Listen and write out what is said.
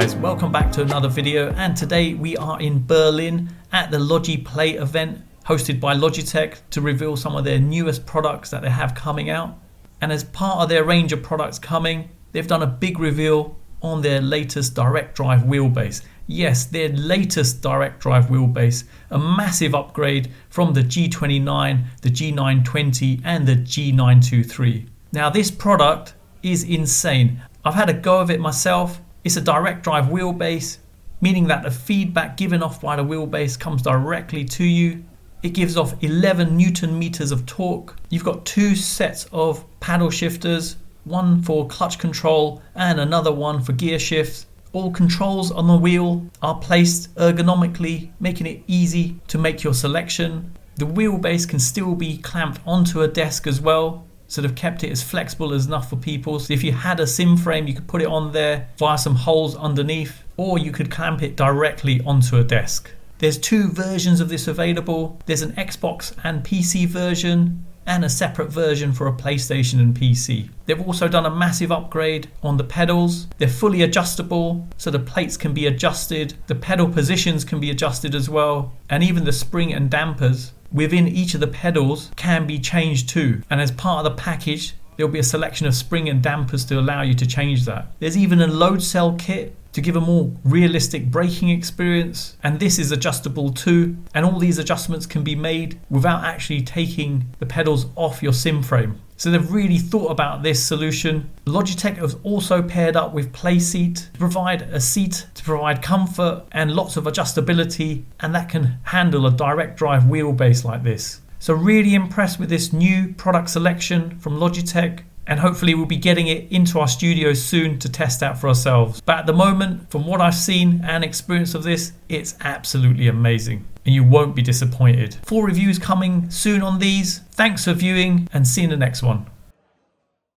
guys, welcome back to another video, and today we are in Berlin at the Logi Play event hosted by Logitech to reveal some of their newest products that they have coming out. And as part of their range of products coming, they've done a big reveal on their latest direct drive wheelbase. Yes, their latest direct drive wheelbase, a massive upgrade from the G29, the G920 and the G923. Now this product is insane. I've had a go of it myself. It's a direct drive wheelbase, meaning that the feedback given off by the wheelbase comes directly to you. It gives off 11 Newton meters of torque. You've got two sets of paddle shifters, one for clutch control and another one for gear shifts. All controls on the wheel are placed ergonomically, making it easy to make your selection. The wheelbase can still be clamped onto a desk as well, so they've kept it as flexible as enough for people. So if you had a sim frame, you could put it on there via some holes underneath, or you could clamp it directly onto a desk. There's two versions of this available. There's an Xbox and PC version and a separate version for a PlayStation and PC. They've also done a massive upgrade on the pedals. They're fully adjustable, so the plates can be adjusted, the pedal positions can be adjusted as well, and even the spring and dampers within each of the pedals can be changed too. And as part of the package, there'll be a selection of spring and dampers to allow you to change that. There's even a load cell kit to give a more realistic braking experience, and this is adjustable too, and all these adjustments can be made without actually taking the pedals off your sim frame. So they've really thought about this solution. Logitech has also paired up with PlaySeat to provide a seat to provide comfort and lots of adjustability, and that can handle a direct drive wheelbase like this. So really impressed with this new product selection from Logitech, and hopefully we'll be getting it into our studios soon to test out for ourselves. But at the moment, from what I've seen and experience of this, it's absolutely amazing and you won't be disappointed. Full reviews coming soon on these. Thanks for viewing and see you in the next one.